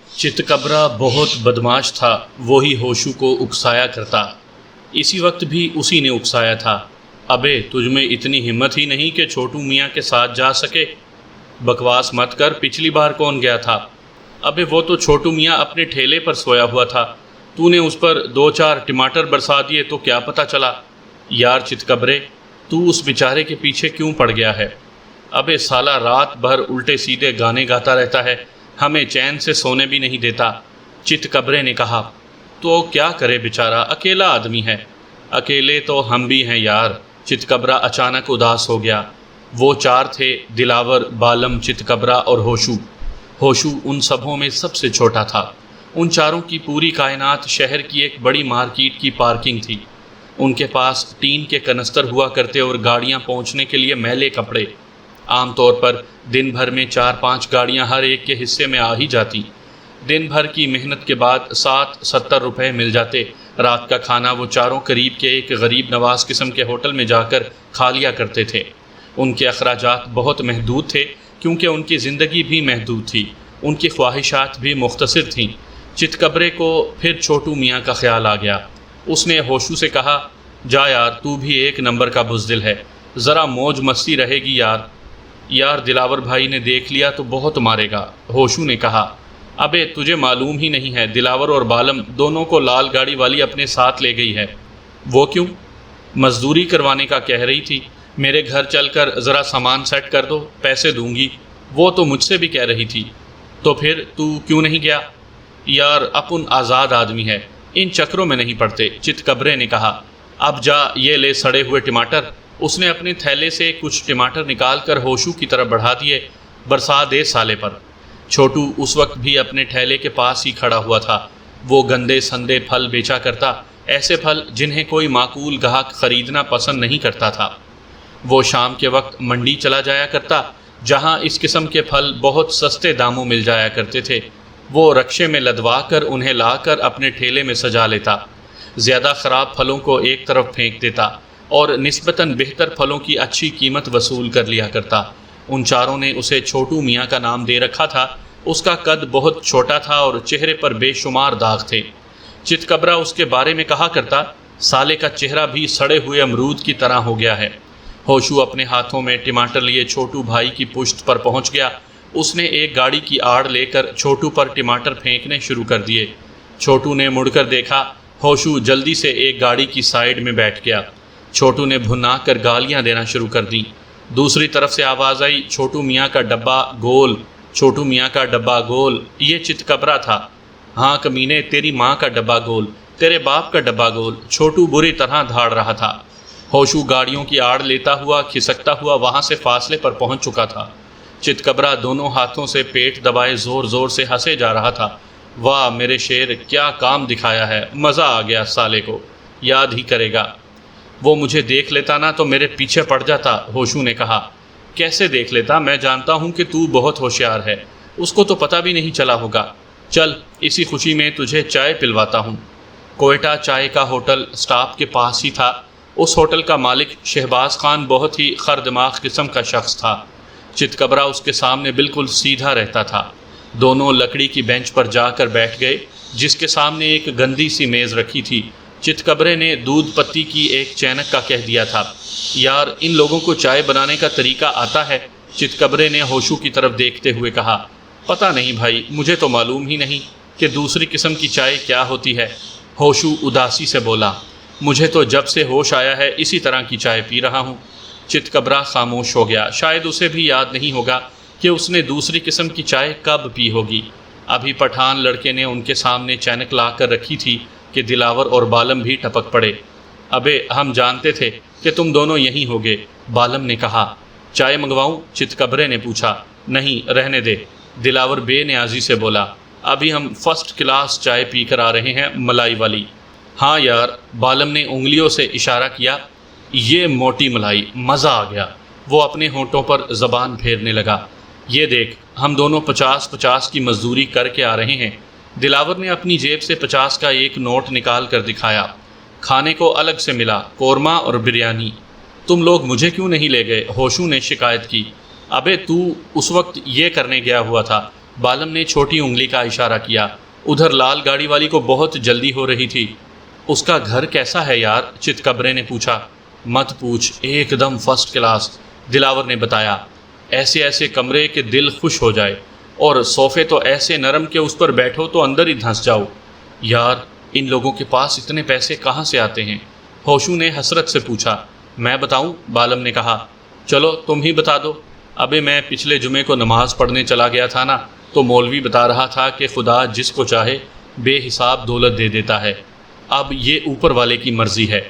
چتکبرا بہت بدماش تھا، وہی ہوشو کو اکسایا کرتا۔ اسی وقت بھی اسی نے اکسایا تھا، ابے تجھ میں اتنی ہمت ہی نہیں کہ چھوٹو میاں کے ساتھ جا سکے؟ بکواس مت کر، پچھلی بار کون گیا تھا؟ ابے وہ تو چھوٹو میاں اپنے ٹھیلے پر سویا ہوا تھا، تو نے اس پر 2-4 ٹماٹر برسا دیے تو کیا پتہ چلا؟ یار چتکبرے، تو اس بیچارے کے پیچھے کیوں پڑ گیا ہے؟ ابے سالہ رات بھر الٹے سیدھے گانے گاتا رہتا ہے، ہمیں چین سے سونے بھی نہیں دیتا۔ چتکبرے نے کہا، تو کیا کرے بیچارہ، اکیلا آدمی ہے۔ اکیلے تو ہم بھی ہیں یار۔ چتکبرا اچانک اداس ہو گیا۔ وہ 4 تھے، دلاور، بالم، چتکبرا اور ہوشو۔ ہوشو ان سبھوں میں سب سے چھوٹا تھا۔ ان چاروں کی پوری کائنات شہر کی ایک بڑی مارکیٹ کی پارکنگ تھی۔ ان کے پاس ٹین کے کنستر ہوا کرتے اور گاڑیاں پہنچنے کے لیے میلے کپڑے۔ عام طور پر دن بھر میں 4-5 گاڑیاں ہر ایک کے حصے میں آ ہی جاتی۔ دن بھر کی محنت کے بعد 60-70 روپے مل جاتے۔ رات کا کھانا وہ چاروں قریب کے ایک غریب نواز قسم کے ہوٹل میں جا کر کھا لیا کرتے تھے۔ ان کے اخراجات بہت محدود تھے کیونکہ ان کی زندگی بھی محدود تھی، ان کی خواہشات بھی مختصر تھیں۔ چتکبرے کو پھر چھوٹو میاں کا خیال آ گیا۔ اس نے ہوشو سے کہا، جا یار، تو بھی ایک نمبر کا بزدل ہے، ذرا موج مستی رہے گی یار۔ یار دلاور بھائی نے دیکھ لیا تو بہت مارے گا، ہوشو نے کہا۔ ابے تجھے معلوم ہی نہیں ہے، دلاور اور بالم دونوں کو لال گاڑی والی اپنے ساتھ لے گئی ہے۔ وہ کیوں؟ مزدوری کروانے کا کہہ رہی تھی۔ میرے گھر چل کر ذرا سامان سیٹ کر دو، پیسے دوں گی۔ وہ تو مجھ سے بھی کہہ رہی تھی۔ تو پھر تو کیوں نہیں گیا؟ یار اپن آزاد آدمی ہے، ان چکروں میں نہیں پڑتے، چتکبرے نے کہا۔ اب جا، یہ لے سڑے ہوئے ٹماٹر۔ اس نے اپنے تھیلے سے کچھ ٹماٹر نکال کر ہوشو کی طرف بڑھا دیے، برسا دے سالے پر۔ چھوٹو اس وقت بھی اپنے ٹھیلے کے پاس ہی کھڑا ہوا تھا۔ وہ گندے سندے پھل بیچا کرتا، ایسے پھل جنہیں کوئی معقول گاہک خریدنا پسند نہیں کرتا تھا۔ وہ شام کے وقت منڈی چلا جایا کرتا، جہاں اس قسم کے پھل بہت سستے داموں مل جایا کرتے تھے۔ وہ رکشے میں لدوا کر انہیں لا کر اپنے ٹھیلے میں سجا لیتا، زیادہ خراب پھلوں کو ایک طرف پھینک دیتا اور نسبتاً بہتر پھلوں کی اچھی قیمت وصول کر لیا کرتا۔ ان چاروں نے اسے چھوٹو میاں کا نام دے رکھا تھا۔ اس کا قد بہت چھوٹا تھا اور چہرے پر بے شمار داغ تھے۔ چتکبرا اس کے بارے میں کہا کرتا، سالے کا چہرہ بھی سڑے ہوئے امرود کی طرح ہو گیا ہے۔ ہوشو اپنے ہاتھوں میں ٹماٹر لیے چھوٹو بھائی کی پشت پر پہنچ گیا۔ اس نے ایک گاڑی کی آڑ لے کر چھوٹو پر ٹماٹر پھینکنے شروع کر دیے۔ چھوٹو نے مڑ کر دیکھا، ہوشو جلدی سے ایک گاڑی کی سائیڈ میں بیٹھ گیا۔ چھوٹو نے بھنا کر گالیاں دینا شروع کر دیں۔ دوسری طرف سے آواز آئی، چھوٹو میاں کا ڈبہ گول، چھوٹو میاں کا ڈبہ گول۔ یہ چتکبرا تھا۔ ہاں کمینے، تیری ماں کا ڈبہ گول، تیرے باپ کا ڈبہ گول۔ چھوٹو بری طرح دھاڑ رہا تھا۔ ہوشو گاڑیوں کی آڑ لیتا ہوا کھسکتا ہوا وہاں سے فاصلے پر پہنچ چکا تھا۔ چتکبرا دونوں ہاتھوں سے پیٹ دبائے زور زور سے ہنسے جا رہا تھا۔ واہ میرے شیر، کیا کام دکھایا ہے، مزہ آ گیا، سالے کو یاد ہی کرے گا۔ وہ مجھے دیکھ لیتا نا تو میرے پیچھے پڑ جاتا، ہوشو نے کہا۔ کیسے دیکھ لیتا؟ میں جانتا ہوں کہ تو بہت ہوشیار ہے، اس کو تو پتہ بھی نہیں چلا ہوگا۔ چل، اسی خوشی میں تجھے چائے پلواتا ہوں۔ کوئٹہ چائے کا ہوٹل اسٹاپ کے پاس ہی تھا۔ اس ہوٹل کا مالک شہباز خان بہت ہی خر دماغ قسم کا شخص تھا۔ چتکبرا اس کے سامنے بالکل سیدھا رہتا تھا۔ دونوں لکڑی کی بینچ پر جا کر بیٹھ گئے، جس کے سامنے ایک گندی سی میز رکھی تھی۔ چتکبرے نے دودھ پتی کی ایک چینک کا کہہ دیا تھا، یار ان لوگوں کو چائے بنانے کا طریقہ آتا ہے؟ چتکبرے نے ہوشو کی طرف دیکھتے ہوئے کہا، پتہ نہیں بھائی، مجھے تو معلوم ہی نہیں کہ دوسری قسم کی چائے کیا ہوتی ہے۔ ہوشو اداسی سے بولا، مجھے تو جب سے ہوش آیا ہے اسی طرح کی چائے پی رہا ہوں۔ چتکبرا خاموش ہو گیا۔ شاید اسے بھی یاد نہیں ہوگا کہ اس نے دوسری قسم کی چائے کب پی ہوگی۔ ابھی پٹھان لڑکے نے ان کے سامنے چینک لا کر رکھی تھی کہ دلاور اور بالم بھی ٹپک پڑے۔ ابے ہم جانتے تھے کہ تم دونوں یہیں ہوگے، بالم نے کہا۔ چائے منگواؤں؟ چتکبرے نے پوچھا۔ نہیں، رہنے دے، دلاور بے نیازی سے بولا۔ ابھی ہم فرسٹ کلاس چائے پی کر آ رہے ہیں، ملائی والی۔ ہاں یار، بالم نے انگلیوں سے اشارہ کیا، یہ موٹی ملائی، مزہ آ گیا۔ وہ اپنے ہونٹوں پر زبان پھیرنے لگا۔ یہ دیکھ، ہم دونوں 50-50 کی مزدوری کر کے آ رہے ہیں۔ دلاور نے اپنی جیب سے 50 کا ایک نوٹ نکال کر دکھایا۔ کھانے کو الگ سے ملا، قورمہ اور بریانی۔ تم لوگ مجھے کیوں نہیں لے گئے؟ ہوشو نے شکایت کی۔ ابے تو اس وقت یہ کرنے گیا ہوا تھا، بالم نے چھوٹی انگلی کا اشارہ کیا۔ ادھر لال گاڑی والی کو بہت جلدی ہو رہی تھی۔ اس کا گھر کیسا ہے یار؟ چتکبرے نے پوچھا۔ مت پوچھ، ایک دم فرسٹ کلاس، دلاور نے بتایا۔ ایسے ایسے کمرے کہ دل خوش ہو جائے، اور صوفے تو ایسے نرم کہ اس پر بیٹھو تو اندر ہی دھنس جاؤ۔ یار ان لوگوں کے پاس اتنے پیسے کہاں سے آتے ہیں؟ ہوشو نے حسرت سے پوچھا۔ میں بتاؤں؟ بالم نے کہا۔ چلو تم ہی بتا دو۔ ابے میں پچھلے جمعے کو نماز پڑھنے چلا گیا تھا نا، تو مولوی بتا رہا تھا کہ خدا جس کو چاہے بے حساب دولت دے دیتا ہے، اب یہ اوپر والے کی مرضی ہے۔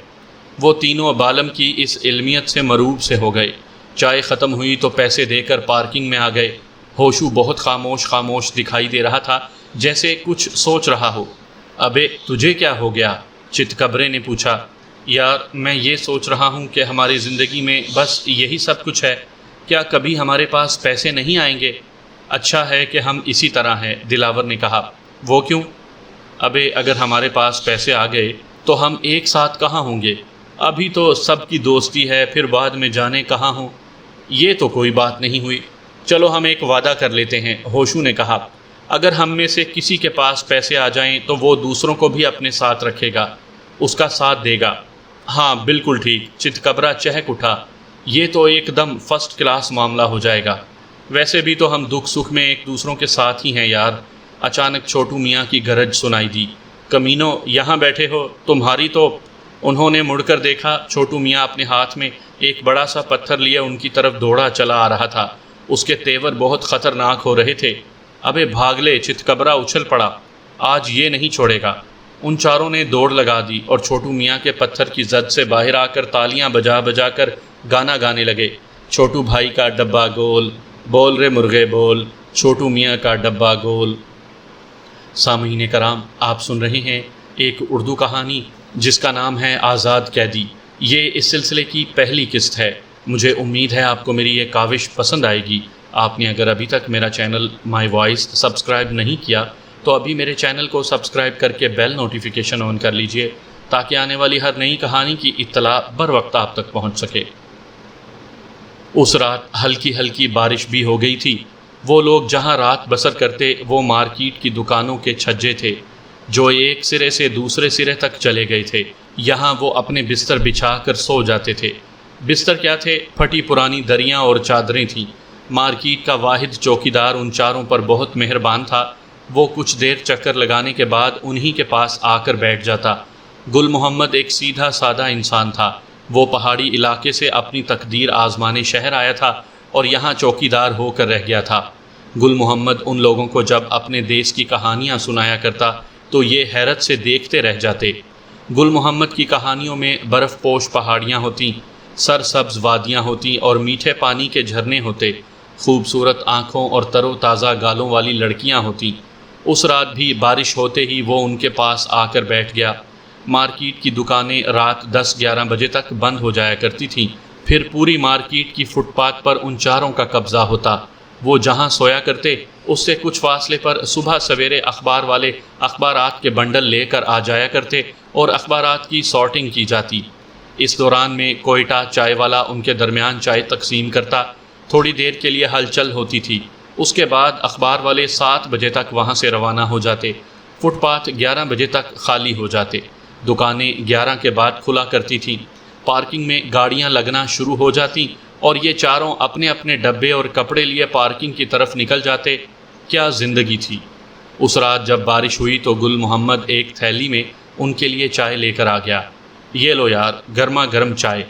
وہ تینوں بالم کی اس علمیت سے مروب سے ہو گئے۔ چائے ختم ہوئی تو پیسے دے کر پارکنگ میں آ گئے۔ ہوشو بہت خاموش دکھائی دے رہا تھا، جیسے کچھ سوچ رہا ہو۔ ابے تجھے کیا ہو گیا؟ چتکبرے نے پوچھا۔ یار میں یہ سوچ رہا ہوں کہ ہماری زندگی میں بس یہی سب کچھ ہے، کیا کبھی ہمارے پاس پیسے نہیں آئیں گے؟ اچھا ہے کہ ہم اسی طرح ہیں، دلاور نے کہا۔ وہ کیوں؟ ابے اگر ہمارے پاس پیسے آ گئے تو ہم ایک ساتھ کہاں ہوں گے؟ ابھی تو سب کی دوستی ہے، پھر بعد میں جانے کہاں ہوں۔ یہ تو کوئی بات نہیں ہوئی۔ چلو ہم ایک وعدہ کر لیتے ہیں، ہوشو نے کہا۔ اگر ہم میں سے کسی کے پاس پیسے آ جائیں تو وہ دوسروں کو بھی اپنے ساتھ رکھے گا، اس کا ساتھ دے گا۔ ہاں بالکل ٹھیک، چتکبرا چہک اٹھا۔ یہ تو ایک دم فرسٹ کلاس معاملہ ہو جائے گا۔ ویسے بھی تو ہم دکھ سکھ میں ایک دوسروں کے ساتھ ہی ہیں یار۔ اچانک چھوٹو میاں کی گرج سنائی دی۔ کمینو یہاں بیٹھے ہو تمہاری تو… انہوں نے مڑ کر دیکھا، چھوٹو میاں اپنے ہاتھ میں ایک بڑا سا پتھر لیے ان کی طرف دوڑا چلا آ رہا تھا۔ اس کے تیور بہت خطرناک ہو رہے تھے۔ ابے بھاگ لے، چتکبرا اچھل پڑا، آج یہ نہیں چھوڑے گا۔ ان چاروں نے دوڑ لگا دی اور چھوٹو میاں کے پتھر کی زد سے باہر آ کر تالیاں بجا بجا کر گانا گانے لگے۔ چھوٹو بھائی کا ڈبہ گول، بول رے مرغے بول، چھوٹو میاں کا ڈبہ گول۔ سامعین کرام، آپ سن رہے ہیں ایک اردو کہانی جس کا نام ہے آزاد قیدی۔ یہ اس سلسلے کی پہلی قسط ہے۔ مجھے امید ہے آپ کو میری یہ کاوش پسند آئے گی۔ آپ نے اگر ابھی تک میرا چینل مائی وائس سبسکرائب نہیں کیا تو ابھی میرے چینل کو سبسکرائب کر کے بیل نوٹیفیکیشن آن کر لیجئے، تاکہ آنے والی ہر نئی کہانی کی اطلاع بر وقت آپ تک پہنچ سکے۔ اس رات ہلکی ہلکی بارش بھی ہو گئی تھی۔ وہ لوگ جہاں رات بسر کرتے وہ مارکیٹ کی دکانوں کے چھجے تھے، جو ایک سرے سے دوسرے سرے تک چلے گئے تھے۔ یہاں وہ اپنے بستر بچھا کر سو جاتے تھے۔ بستر کیا تھے، پھٹی پرانی دریاں اور چادریں تھیں۔ مارکیٹ کا واحد چوکیدار ان چاروں پر بہت مہربان تھا۔ وہ کچھ دیر چکر لگانے کے بعد انہی کے پاس آ کر بیٹھ جاتا۔ گل محمد ایک سیدھا سادہ انسان تھا۔ وہ پہاڑی علاقے سے اپنی تقدیر آزمانے شہر آیا تھا اور یہاں چوکیدار ہو کر رہ گیا تھا۔ گل محمد ان لوگوں کو جب اپنے دیس کی کہانیاں سنایا کرتا تو یہ حیرت سے دیکھتے رہ جاتے۔ گل محمد کی کہانیوں میں برف پوش پہاڑیاں ہوتیں، سرسبز وادیاں ہوتیں اور میٹھے پانی کے جھرنے ہوتے، خوبصورت آنکھوں اور تر و تازہ گالوں والی لڑکیاں ہوتیں۔ اس رات بھی بارش ہوتے ہی وہ ان کے پاس آ کر بیٹھ گیا۔ مارکیٹ کی دکانیں رات 10-11 بجے تک بند ہو جایا کرتی تھیں، پھر پوری مارکیٹ کی فٹ پاتھ پر ان چاروں کا قبضہ ہوتا۔ وہ جہاں سویا کرتے اس سے کچھ فاصلے پر صبح سویرے اخبار والے اخبارات کے بنڈل لے کر آ جایا کرتے اور اخبارات کی سارٹنگ کی جاتی۔ اس دوران میں کوئٹہ چائے والا ان کے درمیان چائے تقسیم کرتا۔ تھوڑی دیر کے لیے ہلچل ہوتی تھی، اس کے بعد اخبار والے 7 بجے تک وہاں سے روانہ ہو جاتے۔ فٹ پاتھ 11 بجے تک خالی ہو جاتے۔ دکانیں 11 کے بعد کھلا کرتی تھیں۔ پارکنگ میں گاڑیاں لگنا شروع ہو جاتی اور یہ چاروں اپنے اپنے ڈبے اور کپڑے لیے پارکنگ کی طرف نکل جاتے۔ کیا زندگی تھی! اس رات جب بارش ہوئی تو گل محمد ایک تھیلی میں ان کے لیے چائے لے کر آ گیا۔ یہ لو یار، گرما گرم چائے۔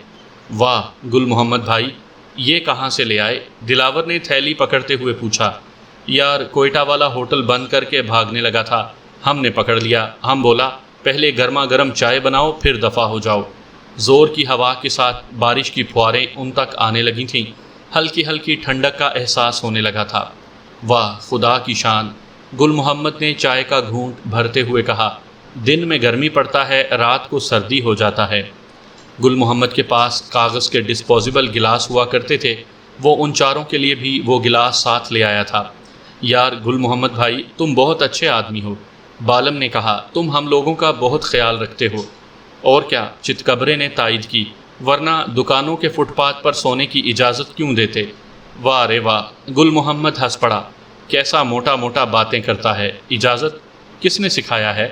واہ گل محمد بھائی، یہ کہاں سے لے آئے؟ دلاور نے تھیلی پکڑتے ہوئے پوچھا۔ یار کوئٹہ والا ہوٹل بند کر کے بھاگنے لگا تھا، ہم نے پکڑ لیا۔ ہم بولا پہلے گرما گرم چائے بناؤ پھر دفع ہو جاؤ۔ زور کی ہوا کے ساتھ بارش کی پھواریں ان تک آنے لگی تھیں۔ ہلکی ہلکی ٹھنڈک کا احساس ہونے لگا تھا۔ واہ خدا کی شان! گل محمد نے چائے کا گھونٹ بھرتے ہوئے کہا۔ دن میں گرمی پڑتا ہے، رات کو سردی ہو جاتا ہے۔ گل محمد کے پاس کاغذ کے ڈسپوزیبل گلاس ہوا کرتے تھے، وہ ان چاروں کے لیے بھی وہ گلاس ساتھ لے آیا تھا۔ یار گل محمد بھائی، تم بہت اچھے آدمی ہو، بالم نے کہا۔ تم ہم لوگوں کا بہت خیال رکھتے ہو۔ اور کیا، چتکبرے نے تائید کی، ورنہ دکانوں کے فٹ پاتھ پر سونے کی اجازت کیوں دیتے؟ واہ رے واہ! گل محمد ہنس پڑا۔ کیسا موٹا موٹا باتیں کرتا ہے، اجازت کس نے سکھایا ہے؟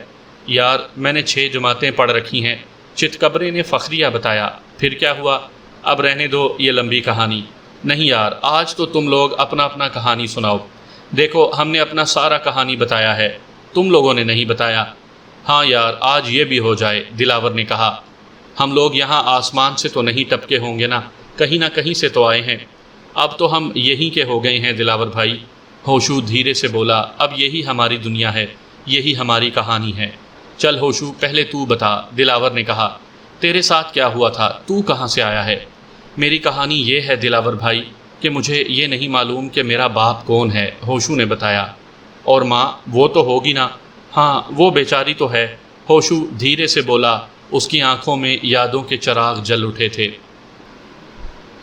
یار میں نے 6 جماعتیں پڑھ رکھی ہیں، چتکبرے نے فخریہ بتایا۔ پھر کیا ہوا؟ اب رہنے دو یہ لمبی کہانی۔ نہیں یار، آج تو تم لوگ اپنا اپنا کہانی سناؤ۔ دیکھو ہم نے اپنا سارا کہانی بتایا ہے، تم لوگوں نے نہیں بتایا۔ ہاں یار آج یہ بھی ہو جائے، دلاور نے کہا۔ ہم لوگ یہاں آسمان سے تو نہیں ٹپکے ہوں گے نا، کہیں نہ کہیں سے تو آئے ہیں۔ اب تو ہم یہیں کے ہو گئے ہیں دلاور بھائی، ہوشو دھیرے سے بولا۔ اب یہی ہماری دنیا ہے، یہی ہماری کہانی ہے۔ چل ہوشو پہلے تو بتا، دلاور نے کہا۔ تیرے ساتھ کیا ہوا تھا؟ تو کہاں سے آیا ہے؟ میری کہانی یہ ہے دلاور بھائی کہ مجھے یہ نہیں معلوم کہ میرا باپ کون ہے، ہوشو نے بتایا۔ اور ماں؟ وہ تو ہوگی نا۔ ہاں وہ بیچاری تو ہے، ہوشو دھیرے سے بولا۔ اس کی آنکھوں میں یادوں کے چراغ جل اٹھے تھے۔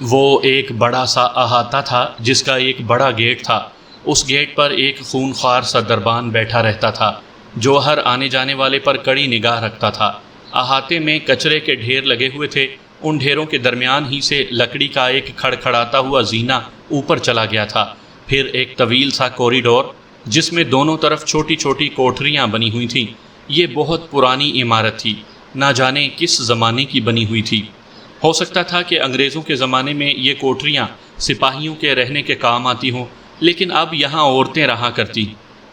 وہ ایک بڑا سا احاطہ تھا جس کا ایک بڑا گیٹ تھا۔ اس گیٹ پر ایک خونخوار سا دربان بیٹھا رہتا تھا جو ہر آنے جانے والے پر کڑی نگاہ رکھتا تھا۔ احاطے میں کچرے کے ڈھیر لگے ہوئے تھے، ان ڈھیروں کے درمیان ہی سے لکڑی کا ایک کھڑکھڑاتا ہوا زینہ اوپر چلا گیا تھا۔ پھر ایک طویل سا کوریڈور جس میں دونوں طرف چھوٹی چھوٹی کوٹھریاں بنی ہوئی تھیں۔ یہ بہت پرانی عمارت تھی، نہ جانے کس زمانے کی بنی ہوئی تھی۔ ہو سکتا تھا کہ انگریزوں کے زمانے میں یہ کوٹھریاں سپاہیوں کے رہنے کے کام آتی ہوں، لیکن اب یہاں عورتیں رہا کرتی،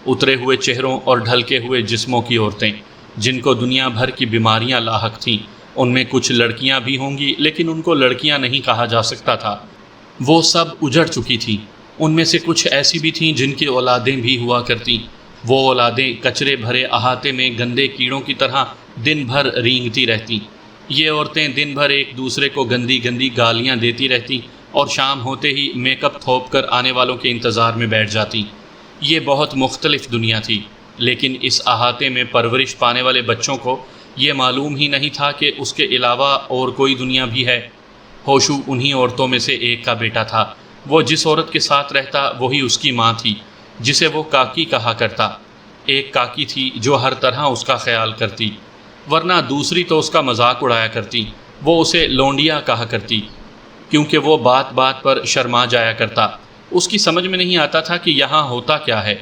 اترے ہوئے چہروں اور ڈھلکے ہوئے جسموں کی عورتیں، جن کو دنیا بھر کی بیماریاں لاحق تھیں۔ ان میں کچھ لڑکیاں بھی ہوں گی، لیکن ان کو لڑکیاں نہیں کہا جا سکتا تھا، وہ سب اجڑ چکی تھیں۔ ان میں سے کچھ ایسی بھی تھیں جن کی اولادیں بھی ہوا کرتیں۔ وہ اولادیں کچرے بھرے احاطے میں گندے کیڑوں کی طرح دن بھر رینگتی رہتیں۔ یہ عورتیں دن بھر ایک دوسرے کو گندی گندی گالیاں دیتی رہتیں اور شام ہوتے ہی میک اپ تھوپ کر آنے والوں کے انتظار میں بیٹھ جاتیں۔ یہ بہت مختلف دنیا تھی، لیکن اس احاطے میں پرورش پانے والے بچوں کو یہ معلوم ہی نہیں تھا کہ اس کے علاوہ اور کوئی دنیا بھی ہے۔ ہوشو انہی عورتوں میں سے ایک کا بیٹا تھا۔ وہ جس عورت کے ساتھ رہتا وہی اس کی ماں تھی، جسے وہ کاکی کہا کرتا۔ ایک کاکی تھی جو ہر طرح اس کا خیال کرتی، ورنہ دوسری تو اس کا مذاق اڑایا کرتی۔ وہ اسے لونڈیا کہا کرتی کیونکہ وہ بات بات پر شرما جایا کرتا۔ اس کی سمجھ میں نہیں آتا تھا کہ یہاں ہوتا کیا ہے۔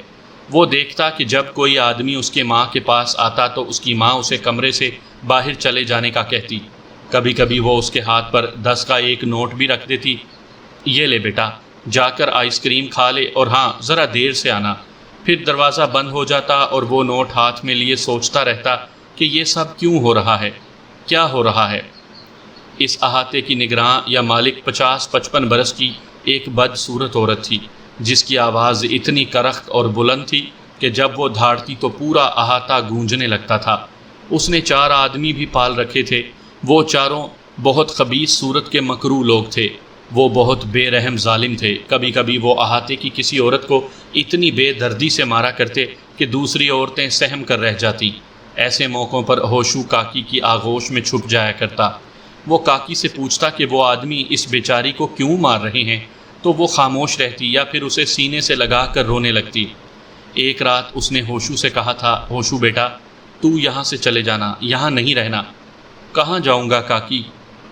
وہ دیکھتا کہ جب کوئی آدمی اس کے ماں کے پاس آتا تو اس کی ماں اسے کمرے سے باہر چلے جانے کا کہتی۔ کبھی کبھی وہ اس کے ہاتھ پر 10 کا ایک نوٹ بھی رکھ دیتی۔ یہ لے بیٹا، جا کر آئس کریم کھا لے، اور ہاں ذرا دیر سے آنا۔ پھر دروازہ بند ہو جاتا اور وہ نوٹ ہاتھ میں لیے سوچتا رہتا کہ یہ سب کیوں ہو رہا ہے، کیا ہو رہا ہے۔ اس احاطے کی نگراں یا مالک 50-55 برس کی ایک بدصورت عورت تھی، جس کی آواز اتنی کرخت اور بلند تھی کہ جب وہ دھاڑتی تو پورا احاطہ گونجنے لگتا تھا۔ اس نے 4 آدمی بھی پال رکھے تھے۔ وہ چاروں بہت خبیث صورت کے مکروہ لوگ تھے۔ وہ بہت بے رحم ظالم تھے۔ کبھی کبھی وہ احاطے کی کسی عورت کو اتنی بے دردی سے مارا کرتے کہ دوسری عورتیں سہم کر رہ جاتیں۔ ایسے موقعوں پر ہوشو کاکی کی آغوش میں چھپ جایا کرتا۔ وہ کاکی سے پوچھتا کہ وہ آدمی اس بیچاری کو کیوں مار رہے ہیں، تو وہ خاموش رہتی یا پھر اسے سینے سے لگا کر رونے لگتی۔ ایک رات اس نے ہوشو سے کہا تھا، ہوشو بیٹا تو یہاں سے چلے جانا، یہاں نہیں رہنا۔ کہاں جاؤں گا کاکی؟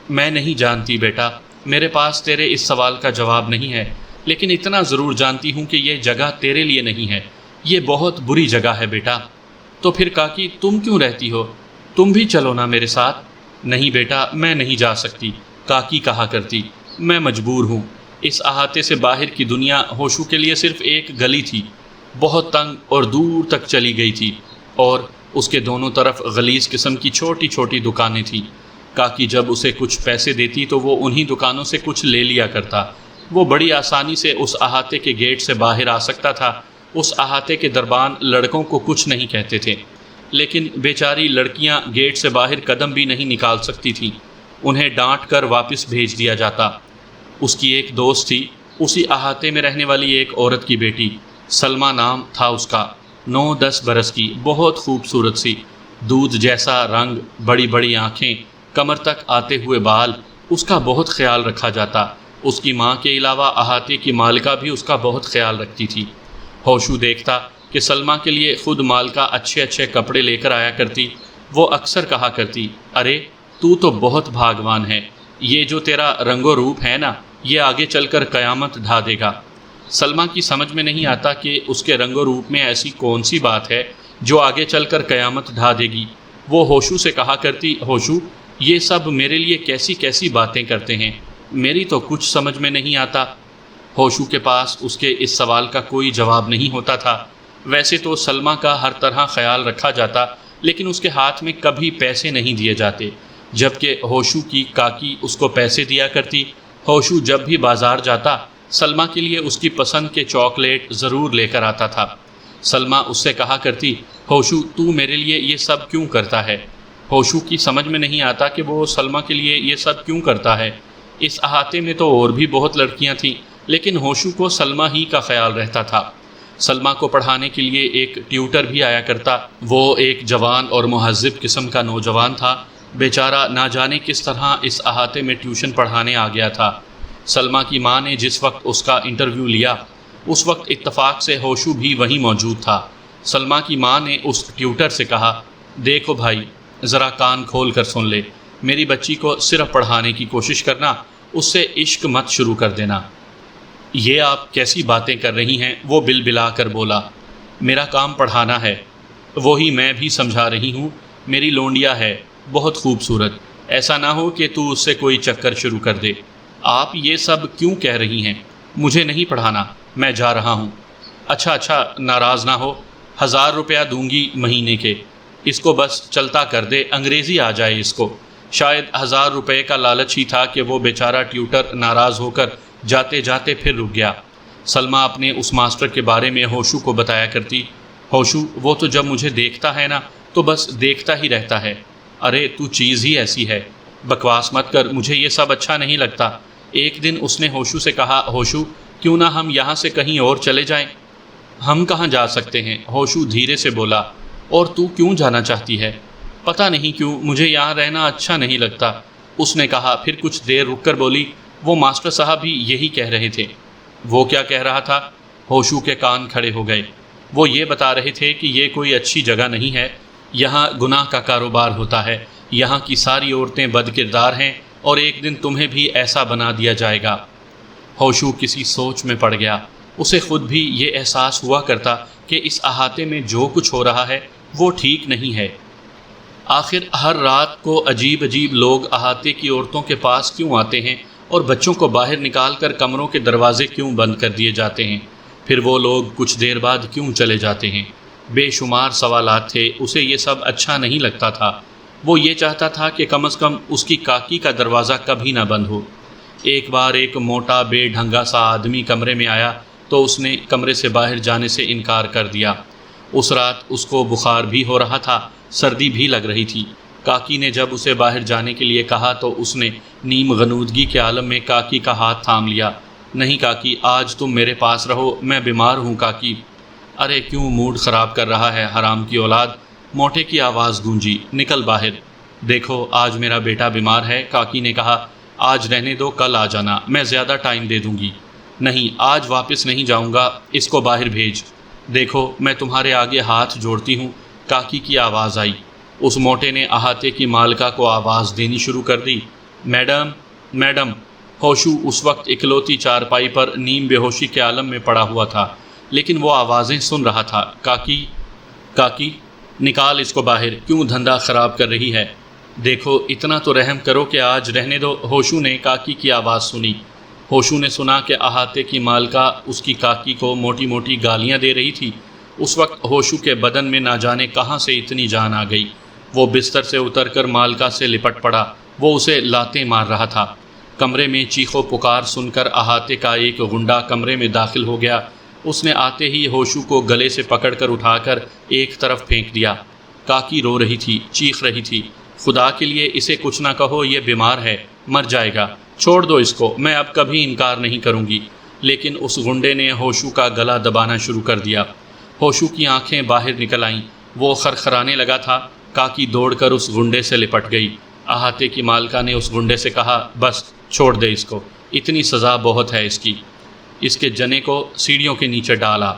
میں نہیں جانتی بیٹا، میرے پاس تیرے اس سوال کا جواب نہیں ہے، لیکن اتنا ضرور جانتی ہوں کہ یہ جگہ تیرے لیے نہیں ہے، یہ بہت بری جگہ ہے بیٹا۔ تو پھر کاکی تم کیوں رہتی ہو؟ تم بھی چلو نا میرے ساتھ۔ نہیں بیٹا میں نہیں جا سکتی، کاکی کہا کرتی، میں مجبور ہوں۔ اس احاطے سے باہر کی دنیا ہوشو کے لیے صرف ایک گلی تھی، بہت تنگ اور دور تک چلی گئی تھی، اور اس کے دونوں طرف غلیظ قسم کی چھوٹی چھوٹی دکانیں تھیں۔ کاکی جب اسے کچھ پیسے دیتی تو وہ انہی دکانوں سے کچھ لے لیا کرتا۔ وہ بڑی آسانی سے اس احاطے کے گیٹ سے باہر آ سکتا تھا۔ اس احاطے کے دربان لڑکوں کو کچھ نہیں کہتے تھے، لیکن بیچاری لڑکیاں گیٹ سے باہر قدم بھی نہیں نکال سکتی تھیں، انہیں ڈانٹ کر واپس بھیج دیا جاتا۔ اس کی ایک دوست تھی، اسی احاطے میں رہنے والی ایک عورت کی بیٹی، سلمیٰ نام تھا اس کا، 9-10 برس کی، بہت خوبصورت سی، دودھ جیسا رنگ، بڑی بڑی آنکھیں، کمر تک آتے ہوئے بال۔ اس کا بہت خیال رکھا جاتا۔ اس کی ماں کے علاوہ احاطے کی مالکہ بھی اس کا بہت خیال رکھتی تھی۔ ہوشو دیکھتا کہ سلمیٰ کے لیے خود مالکہ اچھے اچھے کپڑے لے کر آیا کرتی۔ وہ اکثر کہا کرتی، ارے تو بہت بھاگوان ہے، یہ جو تیرا رنگ و روپ ہے نا، یہ آگے چل کر قیامت ڈھا دے گا۔ سلمہ کی سمجھ میں نہیں آتا کہ اس کے رنگ و روپ میں ایسی کون سی بات ہے جو آگے چل کر قیامت ڈھا دے گی۔ وہ ہوشو سے کہا کرتی، ہوشو یہ سب میرے لیے کیسی کیسی باتیں کرتے ہیں، میری تو کچھ سمجھ میں نہیں آتا۔ ہوشو کے پاس اس کے اس سوال کا کوئی جواب نہیں ہوتا تھا۔ ویسے تو سلمہ کا ہر طرح خیال رکھا جاتا، لیکن اس کے ہاتھ میں کبھی پیسے نہیں دیے جاتے، جبکہ ہوشو کی کاکی اس کو پیسے دیا کرتی۔ ہوشو جب بھی بازار جاتا، سلمہ کے لیے اس کی پسند کے چاکلیٹ ضرور لے کر آتا تھا۔ سلمہ اس سے کہا کرتی، ہوشو تو میرے لیے یہ سب کیوں کرتا ہے؟ ہوشو کی سمجھ میں نہیں آتا کہ وہ سلمہ کے لیے یہ سب کیوں کرتا ہے۔ اس احاطے میں تو اور بھی بہت لڑکیاں تھیں، لیکن ہوشو کو سلمہ ہی کا خیال رہتا تھا۔ سلمہ کو پڑھانے کے لیے ایک ٹیوٹر بھی آیا کرتا۔ وہ ایک جوان اور مہذب قسم کا نوجوان تھا، بیچارہ نہ جانے کس طرح اس احاطے میں ٹیوشن پڑھانے آ گیا تھا۔ سلمہ کی ماں نے جس وقت اس کا انٹرویو لیا، اس وقت اتفاق سے ہوشو بھی وہیں موجود تھا۔ سلمہ کی ماں نے اس ٹیوٹر سے کہا، دیکھو بھائی، ذرا کان کھول کر سن لے، میری بچی کو صرف پڑھانے کی کوشش کرنا، اس سے عشق مت شروع کر دینا۔ یہ آپ کیسی باتیں کر رہی ہیں؟ وہ بلبلا کر بولا، میرا کام پڑھانا ہے، وہی میں بھی سمجھا رہی ہوں، میری لونڈیا ہے، بہت خوبصورت، ایسا نہ ہو کہ تو اس سے کوئی چکر شروع کر دے۔ آپ یہ سب کیوں کہہ رہی ہیں؟ مجھے نہیں پڑھانا، میں جا رہا ہوں۔ اچھا، ناراض نہ ہو، 1000 روپیہ دوں گی مہینے کے، اس کو بس چلتا کر دے، انگریزی آ جائے اس کو۔ شاید 1000 روپے کا لالچ ہی تھا کہ وہ بیچارہ ٹیوٹر ناراض ہو کر جاتے جاتے پھر رک گیا۔ سلمہ اپنے اس ماسٹر کے بارے میں ہوشو کو بتایا کرتی، ہوشو وہ تو جب مجھے دیکھتا ہے نا تو بس دیکھتا ہی رہتا ہے۔ ارے تو چیز ہی ایسی ہے، بکواس مت کر، مجھے یہ سب اچھا نہیں لگتا۔ ایک دن اس نے ہوشو سے کہا، ہوشو کیوں نہ ہم یہاں سے کہیں اور چلے جائیں؟ ہم کہاں جا سکتے ہیں؟ ہوشو دھیرے سے بولا، اور تو کیوں جانا چاہتی ہے؟ پتہ نہیں کیوں، مجھے یہاں رہنا اچھا نہیں لگتا، اس نے کہا۔ پھر کچھ دیر رک کر بولی، وہ ماسٹر صاحب بھی یہی کہہ رہے تھے۔ وہ کیا کہہ رہا تھا؟ ہوشو کے کان کھڑے ہو گئے۔ وہ یہ بتا رہے تھے کہ یہ کوئی اچھی جگہ نہیں ہے، یہاں گناہ کا کاروبار ہوتا ہے، یہاں کی ساری عورتیں بد کردار ہیں، اور ایک دن تمہیں بھی ایسا بنا دیا جائے گا۔ ہوشو کسی سوچ میں پڑ گیا۔ اسے خود بھی یہ احساس ہوا کرتا کہ اس احاطے میں جو کچھ ہو رہا ہے وہ ٹھیک نہیں ہے۔ آخر ہر رات کو عجیب عجیب لوگ احاطے کی عورتوں کے پاس کیوں آتے ہیں، اور بچوں کو باہر نکال کر کمروں کے دروازے کیوں بند کر دیے جاتے ہیں؟ پھر وہ لوگ کچھ دیر بعد کیوں چلے جاتے ہیں؟ بے شمار سوالات تھے۔ اسے یہ سب اچھا نہیں لگتا تھا۔ وہ یہ چاہتا تھا کہ کم از کم اس کی کاکی کا دروازہ کبھی نہ بند ہو۔ ایک بار ایک موٹا بے ڈھنگا سا آدمی کمرے میں آیا تو اس نے کمرے سے باہر جانے سے انکار کر دیا۔ اس رات اس کو بخار بھی ہو رہا تھا، سردی بھی لگ رہی تھی۔ کاکی نے جب اسے باہر جانے کے لیے کہا تو اس نے نیم غنودگی کے عالم میں کاکی کا ہاتھ تھام لیا۔ نہیں کاکی، آج تم میرے پاس رہو، میں بیمار ہوں کاکی۔ ارے کیوں موڈ خراب کر رہا ہے حرام کی اولاد؟ موٹے کی آواز گونجی، نکل باہر۔ دیکھو آج میرا بیٹا بیمار ہے، کاکی نے کہا۔ آج رہنے دو، کل آ جانا، میں زیادہ ٹائم دے دوں گی۔ نہیں، آج واپس نہیں جاؤں گا، اس کو باہر بھیج۔ دیکھو میں تمہارے آگے ہاتھ جوڑتی ہوں، کاکی کی آواز آئی۔ اس موٹے نے احاطے کی مالکہ کو آواز دینی شروع کر دی، میڈم میڈم۔ ہوشو اس وقت اکلوتی چارپائی پر نیم بے ہوشی کے عالم میں پڑا ہوا تھا، لیکن وہ آوازیں سن رہا تھا۔ کاکی کاکی، نکال اس کو باہر، کیوں دھندا خراب کر رہی ہے؟ دیکھو اتنا تو رحم کرو کہ آج رہنے دو۔ ہوشو نے کاکی کی آواز سنی۔ ہوشو نے سنا کہ احاطے کی مالکہ اس کی کاکی کو موٹی موٹی گالیاں دے رہی تھی۔ اس وقت ہوشو کے بدن میں نہ جانے کہاں سے اتنی جان آ گئی۔ وہ بستر سے اتر کر مالکہ سے لپٹ پڑا۔ وہ اسے لاتیں مار رہا تھا۔ کمرے میں چیخ و پکار سن کر احاطے کا ایک غنڈہ کمرے میں داخل ہو گیا۔ اس نے آتے ہی ہوشو کو گلے سے پکڑ کر اٹھا کر ایک طرف پھینک دیا۔ کاکی رو رہی تھی، چیخ رہی تھی، خدا کے لیے اسے کچھ نہ کہو، یہ بیمار ہے، مر جائے گا، چھوڑ دو اس کو، میں اب کبھی انکار نہیں کروں گی۔ لیکن اس غنڈے نے ہوشو کا گلا دبانا شروع کر دیا۔ ہوشو کی آنکھیں باہر نکل آئیں، وہ خرخرانے لگا تھا۔ کاکی دوڑ کر اس غنڈے سے لپٹ گئی۔ احاطے کی مالکہ نے اس غنڈے سے کہا، بس چھوڑ دے اس کو، اتنی سزا بہت ہے اس کی، اس کے جنے کو سیڑھیوں کے نیچے ڈالا۔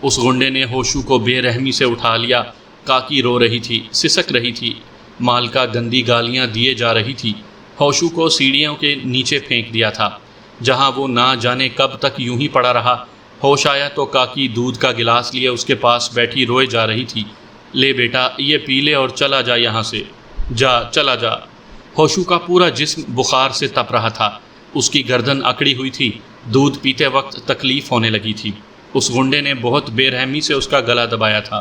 اس غنڈے نے ہوشو کو بے رحمی سے اٹھا لیا۔ کاکی رو رہی تھی، سسک رہی تھی، مالکہ گندی گالیاں دیے جا رہی تھی۔ ہوشو کو سیڑھیوں کے نیچے پھینک دیا تھا۔ جہاں وہ نہ جانے کب تک یوں ہی پڑا رہا۔ ہوش آیا تو کاکی دودھ کا گلاس لیے اس کے پاس بیٹھی روئے جا رہی تھی۔ لے بیٹا یہ پی لے اور چلا جا یہاں سے، جا چلا جا۔ ہوشو کا پورا جسم بخار سے تپ رہا تھا، اس کی گردن اکڑی ہوئی تھی، دودھ پیتے وقت تکلیف ہونے لگی تھی۔ اس گنڈے نے بہت بے رحمی سے اس کا گلا دبایا تھا۔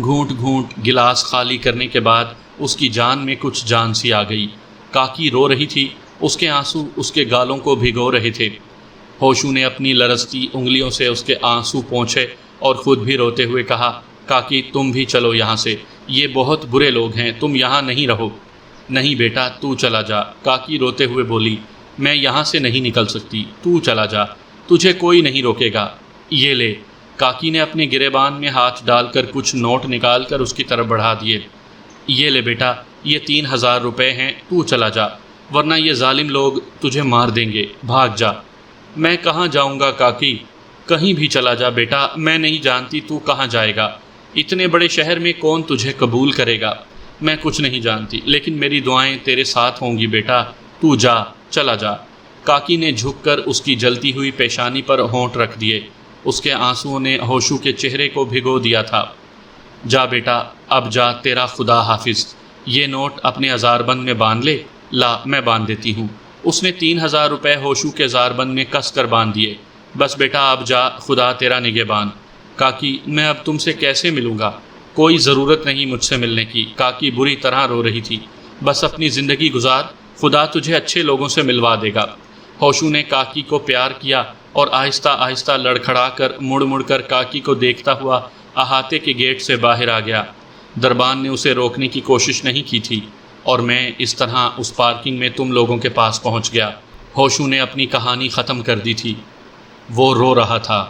گھونٹ گھونٹ گلاس خالی کرنے کے بعد اس کی جان میں کچھ جان سی آ گئی۔ کاکی رو رہی تھی، اس کے آنسو اس کے گالوں کو بھگو رہے تھے۔ ہوشو نے اپنی لرزتی انگلیوں سے اس کے آنسو پونچھے اور خود بھی روتے ہوئے کہا، کاکی تم بھی چلو یہاں سے، یہ بہت برے لوگ ہیں، تم یہاں نہیں رہو۔ نہیں بیٹا تو چلا جا، کاکی روتے ہوئے بولی، میں یہاں سے نہیں نکل سکتی، تو چلا جا، تجھے کوئی نہیں روکے گا۔ یہ لے۔ کاکی نے اپنے گریبان میں ہاتھ ڈال کر کچھ نوٹ نکال کر اس کی طرف بڑھا دیے۔ یہ لے بیٹا، یہ 3000 روپے ہیں، تو چلا جا، ورنہ یہ ظالم لوگ تجھے مار دیں گے، بھاگ جا۔ میں کہاں جاؤں گا کاکی؟ کہیں بھی چلا جا بیٹا، میں نہیں جانتی تو کہاں جائے گا، اتنے بڑے شہر میں کون تجھے قبول کرے گا۔ میں کچھ نہیں جانتی، لیکن میری دعائیں تیرے ساتھ ہوں گی بیٹا، تو جا چلا جا۔ کاکی نے جھک کر اس کی جلتی ہوئی پیشانی پر ہونٹ رکھ دیے، اس کے آنسوؤں نے ہوشو کے چہرے کو بھگو دیا تھا۔ جا بیٹا اب جا، تیرا خدا حافظ۔ یہ نوٹ اپنے ہزاربند میں باندھ لے۔ لا میں باندھ دیتی ہوں۔ اس نے 3000 روپے ہوشو کے ہزاربند میں کس کر باندھ دیے۔ بس بیٹا اب جا، خدا تیرا نگہبان۔ کاکی میں اب تم سے کیسے ملوں گا؟ کوئی ضرورت نہیں مجھ سے ملنے کی۔ کاکی بری طرح رو رہی تھی۔ بس اپنی زندگی گزار، خدا تجھے اچھے لوگوں سے ملوا دے گا۔ ہوشو نے کاکی کو پیار کیا اور آہستہ آہستہ لڑکھڑا کر مڑ مڑ کر کاکی کو دیکھتا ہوا احاطے کے گیٹ سے باہر آ گیا۔ دربان نے اسے روکنے کی کوشش نہیں کی تھی اور میں اس طرح اس پارکنگ میں تم لوگوں کے پاس پہنچ گیا۔ ہوشو نے اپنی کہانی ختم کر دی تھی۔ وہ رو رہا تھا۔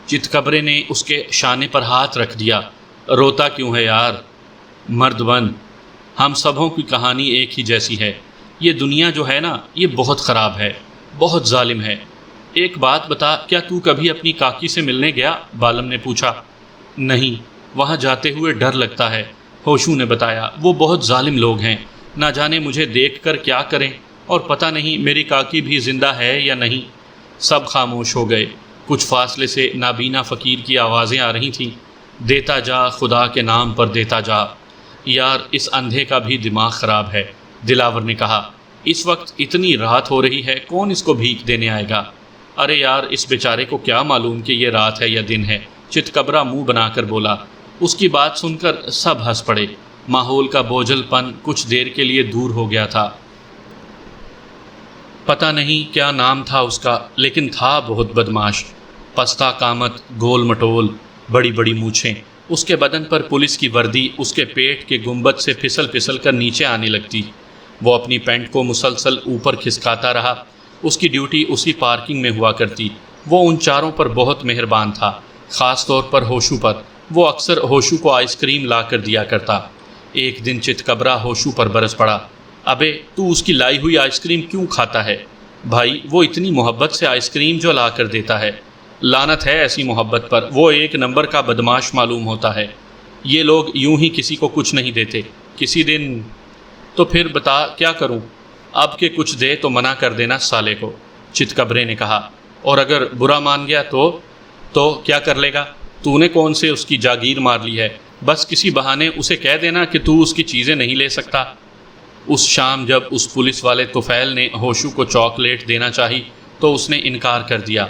چتکبرے نے اس کے شانے پر ہاتھ رکھ دیا۔ روتا کیوں ہے یار؟ مرد بن، ہم سبوں کی کہانی ایک ہی جیسی ہے۔ یہ دنیا جو ہے نا، یہ بہت خراب ہے، بہت ظالم ہے۔ ایک بات بتا، کیا تو کبھی اپنی کاکی سے ملنے گیا؟ بالم نے پوچھا۔ نہیں، وہاں جاتے ہوئے ڈر لگتا ہے، ہوشو نے بتایا۔ وہ بہت ظالم لوگ ہیں، نہ جانے مجھے دیکھ کر کیا کریں، اور پتہ نہیں میری کاکی بھی زندہ ہے یا نہیں۔ سب خاموش ہو گئے۔ کچھ فاصلے سے نابینا فقیر کی آوازیں آ رہی تھیں۔ دیتا جا، خدا کے نام پر دیتا جا۔ یار اس اندھے کا بھی دماغ خراب ہے، دلاور نے کہا۔ اس وقت اتنی رات ہو رہی ہے، کون اس کو بھیک دینے آئے گا؟ ارے یار اس بیچارے کو کیا معلوم کہ یہ رات ہے یا دن ہے، چتکبرا منہ بنا کر بولا۔ اس کی بات سن کر سب ہنس پڑے۔ ماحول کا بوجھل پن کچھ دیر کے لیے دور ہو گیا تھا۔ پتہ نہیں کیا نام تھا اس کا، لیکن تھا بہت بدماش۔ پستہ قامت، گول مٹول، بڑی بڑی مونچھیں۔ اس کے بدن پر پولیس کی وردی اس کے پیٹ کے گنبد سے پھسل پھسل کر نیچے آنے لگتی۔ وہ اپنی پینٹ کو مسلسل اوپر کھسکاتا رہا۔ اس کی ڈیوٹی اسی پارکنگ میں ہوا کرتی۔ وہ ان چاروں پر بہت مہربان تھا، خاص طور پر ہوشو پر۔ وہ اکثر ہوشو کو آئس کریم لا کر دیا کرتا۔ ایک دن چتکبرا ہوشو پر برس پڑا۔ ابے تو اس کی لائی ہوئی آئس کریم کیوں کھاتا ہے؟ بھائی وہ اتنی محبت سے آئس کریم جو لا کر دیتا ہے۔ لعنت ہے ایسی محبت پر، وہ ایک نمبر کا بدماش معلوم ہوتا ہے۔ یہ لوگ یوں ہی کسی کو کچھ نہیں دیتے، کسی دن تو پھر بتا کیا کروں؟ اب کہ کچھ دے تو منع کر دینا سالے کو، چتکبرے نے کہا۔ اور اگر برا مان گیا تو کیا کر لے گا؟ تو نے کون سے اس کی جاگیر مار لی ہے؟ بس کسی بہانے اسے کہہ دینا کہ تو اس کی چیزیں نہیں لے سکتا۔ اس شام جب اس پولیس والے طفیل نے ہوشو کو چاکلیٹ دینا چاہی تو اس نے انکار کر دیا۔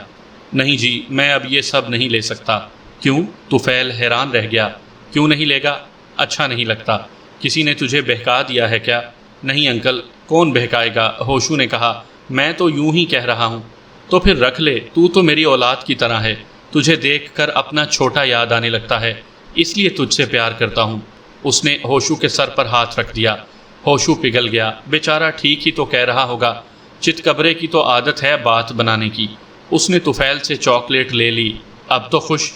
نہیں جی، میں اب یہ سب نہیں لے سکتا۔ کیوں؟ طفیل حیران رہ گیا۔ کیوں نہیں لے گا؟ اچھا نہیں لگتا۔ کسی نے تجھے بہکا دیا ہے کیا؟ نہیں انکل، کون بہکائے گا؟ ہوشو نے کہا۔ میں تو یوں ہی کہہ رہا ہوں۔ تو پھر رکھ لے، تو میری اولاد کی طرح ہے، تجھے دیکھ کر اپنا چھوٹا یاد آنے لگتا ہے، اس لیے تجھ سے پیار کرتا ہوں۔ اس نے ہوشو کے سر پر ہاتھ رکھ دیا۔ ہوشو پگھل گیا۔ بیچارہ ٹھیک ہی تو کہہ رہا ہوگا، چتکبرے کی تو عادت ہے بات بنانے کی۔ اس نے طفیل سے چاکلیٹ لے لی۔ اب تو خوش؟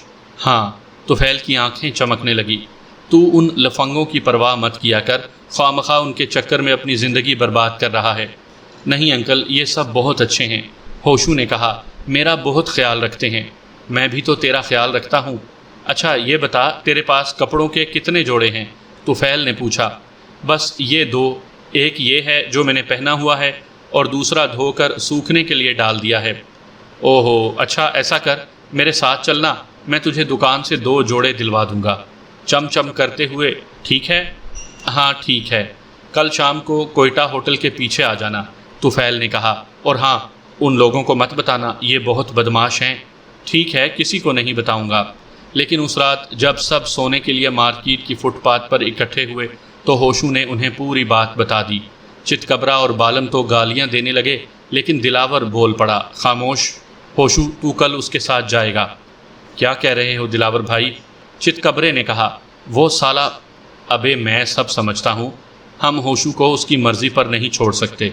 ہاں۔ طفیل کی آنکھیں چمکنے لگی۔ تو ان لفنگوں کی پرواہ مت کیا کر، خواہ ان کے چکر میں اپنی زندگی برباد کر رہا ہے۔ نہیں انکل، یہ سب بہت اچھے ہیں، ہوشو نے کہا۔ میرا بہت خیال رکھتے ہیں۔ میں بھی تو تیرا خیال رکھتا ہوں۔ اچھا یہ بتا، تیرے پاس کپڑوں کے کتنے جوڑے ہیں؟ طفیل نے پوچھا۔ بس یہ 2، ایک یہ ہے جو میں نے پہنا ہوا ہے، اور دوسرا دھو کر سوکھنے کے لیے ڈال دیا ہے۔ اوہو، اچھا ایسا کر، میرے ساتھ چلنا، میں تجھے دکان سے 2 جوڑے دلوا دوں گا، چم چم کرتے ہوئے۔ ٹھیک ہے؟ ہاں ٹھیک ہے، کل شام کو کوئٹہ ہوٹل کے پیچھے آ جانا، طفیل نے کہا، اور ہاں ان لوگوں کو مت بتانا، یہ بہت بدماش ہیں۔ ٹھیک ہے، کسی کو نہیں بتاؤں گا۔ لیکن اس رات جب سب سونے کے لیے مارکیٹ کی فٹ پاتھ پر اکٹھے ہوئے تو ہوشو نے انہیں پوری بات بتا دی۔ چتکبرا اور بالم تو گالیاں دینے لگے، لیکن دلاور بول پڑا، خاموش ہوشو، تو کل اس کے ساتھ جائے گا۔ کیا کہہ رہے ہو دلاور بھائی؟ چتکبرے نے کہا، وہ سالہ، ابے میں سب سمجھتا ہوں، ہم ہوشو کو اس کی مرضی پر نہیں چھوڑ سکتے،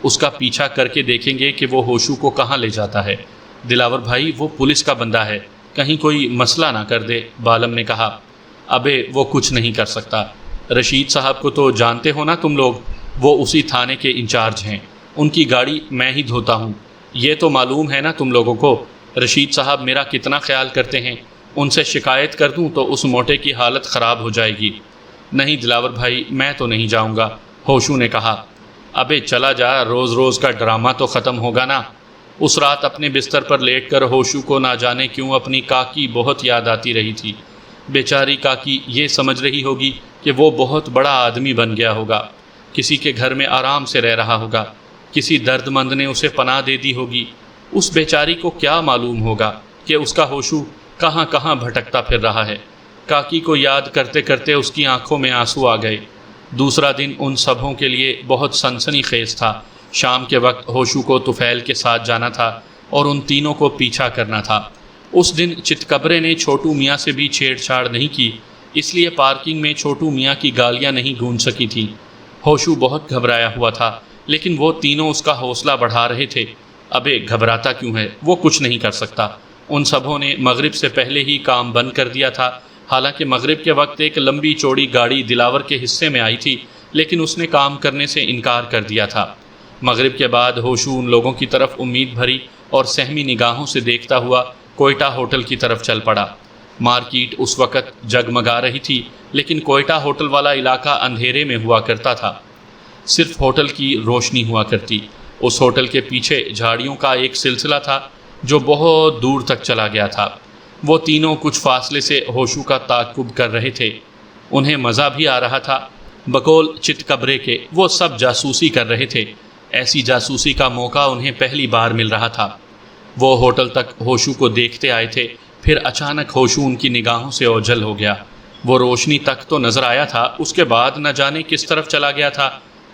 اس کا پیچھا کر کے دیکھیں گے کہ وہ ہوشو کو کہاں لے جاتا ہے۔ دلاور بھائی، وہ پولیس کا بندہ ہے، کہیں کوئی مسئلہ نہ کر دے، بالم نے کہا۔ ابے وہ کچھ نہیں کر سکتا، رشید صاحب کو تو جانتے ہو نا تم لوگ، وہ اسی تھانے کے انچارج ہیں، ان کی گاڑی میں ہی دھوتا ہوں، یہ تو معلوم ہے نا تم لوگوں کو۔ رشید صاحب میرا کتنا خیال کرتے ہیں، ان سے شکایت کر دوں تو اس موٹے کی حالت خراب ہو جائے گی۔ نہیں دلاور بھائی، میں تو نہیں جاؤں گا، ہوشو نے کہا۔ ابے چلا جا، روز روز کا ڈرامہ تو ختم ہوگا نا۔ اس رات اپنے بستر پر لیٹ کر ہوشو کو نہ جانے کیوں اپنی کاکی بہت یاد آتی رہی تھی۔ بیچاری کاکی یہ سمجھ رہی ہوگی کہ وہ بہت بڑا آدمی بن گیا ہوگا، کسی کے گھر میں آرام سے رہ رہا ہوگا، کسی درد مند نے اسے پناہ دے دی ہوگی۔ اس بیچاری کو کیا معلوم ہوگا کہ اس کا ہوشو کہاں کہاں بھٹکتا پھر رہا ہے۔ کاکی کو یاد کرتے کرتے اس کی آنکھوں میں آنسو آ گئے۔ دوسرا دن ان سبھوں کے لیے بہت سنسنی خیز تھا۔ شام کے وقت ہوشو کو طفیل کے ساتھ جانا تھا اور ان تینوں کو پیچھا کرنا تھا۔ اس دن چتکبرے نے چھوٹو میاں سے بھی چھیڑ چھاڑ نہیں کی، اس لیے پارکنگ میں چھوٹو میاں کی گالیاں نہیں گونج سکی تھیں۔ ہوشو بہت گھبرایا ہوا تھا، لیکن وہ تینوں اس کا حوصلہ بڑھا رہے تھے۔ ابے گھبراتا کیوں ہے، وہ کچھ نہیں کر سکتا۔ ان سبھوں نے مغرب سے پہلے ہی کام بند کر دیا تھا۔ حالانکہ مغرب کے وقت ایک لمبی چوڑی گاڑی دلاور کے حصے میں آئی تھی، لیکن اس نے کام کرنے سے انکار کر دیا تھا۔ مغرب کے بعد ہوشو ان لوگوں کی طرف امید بھری اور سہمی نگاہوں سے دیکھتا ہوا کوئٹہ ہوٹل کی طرف چل پڑا۔ مارکیٹ اس وقت جگمگا رہی تھی، لیکن کوئٹہ ہوٹل والا علاقہ اندھیرے میں ہوا کرتا تھا، صرف ہوٹل کی روشنی ہوا کرتی۔ اس ہوٹل کے پیچھے جھاڑیوں کا ایک سلسلہ تھا جو بہت دور تک چلا گیا تھا۔ وہ تینوں کچھ فاصلے سے ہوشو کا تعاقب کر رہے تھے، انہیں مزہ بھی آ رہا تھا۔ بقول چتکبرے کے وہ سب جاسوسی کر رہے تھے، ایسی جاسوسی کا موقع انہیں پہلی بار مل رہا تھا۔ وہ ہوٹل تک ہوشو کو دیکھتے آئے تھے، پھر اچانک ہوشو ان کی نگاہوں سے اوجھل ہو گیا۔ وہ روشنی تک تو نظر آیا تھا، اس کے بعد نہ جانے کس طرف چلا گیا تھا۔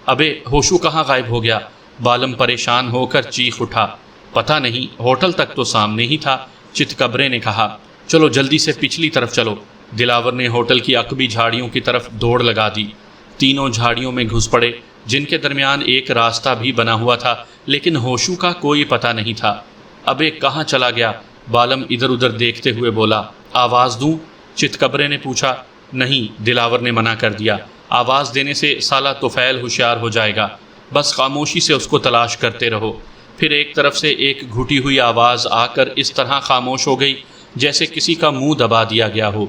ابے ہوشو کہاں غائب ہو گیا؟ بالم پریشان ہو کر چیخ اٹھا۔ پتہ نہیں، ہوٹل تک تو سامنے ہی تھا، چتکبرے نے کہا۔ چلو جلدی سے پچھلی طرف چلو۔ دلاور نے ہوٹل کی عقبی جھاڑیوں کی طرف دوڑ لگا دی۔ تینوں جھاڑیوں میں گھس پڑے، جن کے درمیان ایک راستہ بھی بنا ہوا تھا، لیکن ہوشو کا کوئی پتہ نہیں تھا۔ ابے کہاں چلا گیا؟ بالم ادھر ادھر دیکھتے ہوئے بولا۔ آواز دوں؟ چتکبرے نے پوچھا۔ نہیں، دلاور نے منع کر دیا، آواز دینے سے سالہ طفیل ہوشیار ہو جائے گا، بس خاموشی سے اس کو تلاش کرتے رہو۔ پھر ایک طرف سے ایک گھٹی ہوئی آواز آ کر اس طرح خاموش ہو گئی جیسے کسی کا منہ دبا دیا گیا ہو۔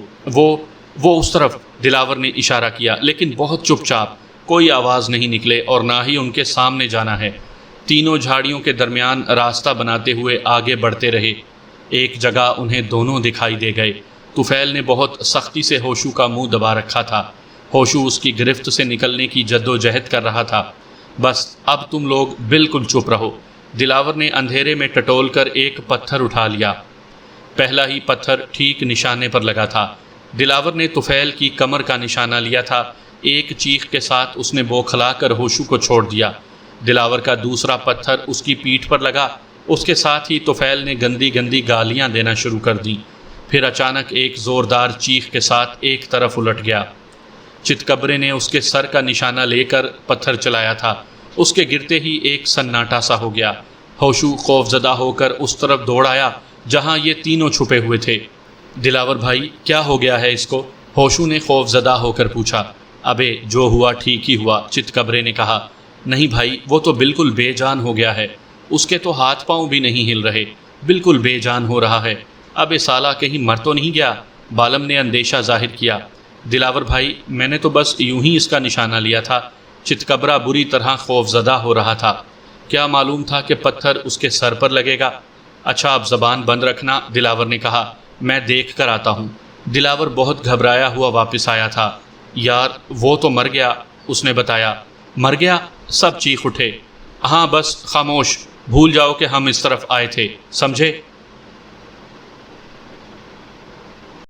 وہ اس طرف، دلاور نے اشارہ کیا، لیکن بہت چپ چاپ، کوئی آواز نہیں نکلے اور نہ ہی ان کے سامنے جانا ہے۔ تینوں جھاڑیوں کے درمیان راستہ بناتے ہوئے آگے بڑھتے رہے۔ ایک جگہ انہیں دونوں دکھائی دے گئے۔ طفیل نے بہت سختی سے ہوشو کا منہ دبا رکھا تھا۔ ہوشو اس کی گرفت سے نکلنے کی جد و جہد کر رہا تھا۔ بس اب تم لوگ بالکل چپ رہو۔ دلاور نے اندھیرے میں ٹٹول کر ایک پتھر اٹھا لیا۔ پہلا ہی پتھر ٹھیک نشانے پر لگا تھا۔ دلاور نے طفیل کی کمر کا نشانہ لیا تھا۔ ایک چیخ کے ساتھ اس نے بوکھلا کر ہوشو کو چھوڑ دیا۔ دلاور کا دوسرا پتھر اس کی پیٹھ پر لگا، اس کے ساتھ ہی طفیل نے گندی گندی گالیاں دینا شروع کر دیں۔ پھر اچانک ایک زوردار چیخ کے ساتھ ایک طرف الٹ گیا۔ چتکبرے نے اس کے سر کا نشانہ لے کر پتھر چلایا تھا، اس کے گرتے ہی ایک سناٹا سا ہو گیا۔ ہوشو خوف زدہ ہو کر اس طرف دوڑ آیا جہاں یہ تینوں چھپے ہوئے تھے۔ دلاور بھائی، کیا ہو گیا ہے اس کو؟ ہوشو نے خوف زدہ ہو کر پوچھا۔ ابے جو ہوا ٹھیک ہی ہوا، چتکبرے نے کہا۔ نہیں بھائی، وہ تو بالکل بے جان ہو گیا ہے، اس کے تو ہاتھ پاؤں بھی نہیں ہل رہے، بالکل بے جان ہو رہا ہے۔ ابے سالہ کہیں مر تو نہیں گیا؟ بالم نے اندیشہ ظاہر کیا۔ دلاور بھائی، میں نے تو بس یوں ہی اس کا نشانہ لیا تھا۔ چتکبرا بری طرح خوف زدہ ہو رہا تھا۔ کیا معلوم تھا کہ پتھر اس کے سر پر لگے گا؟ اچھا اب زبان بند رکھنا، دلاور نے کہا، میں دیکھ کر آتا ہوں۔ دلاور بہت گھبرایا ہوا واپس آیا تھا۔ یار وہ تو مر گیا، اس نے بتایا۔ مر گیا؟ سب چیخ اٹھے۔ ہاں بس خاموش، بھول جاؤ کہ ہم اس طرف آئے تھے، سمجھے؟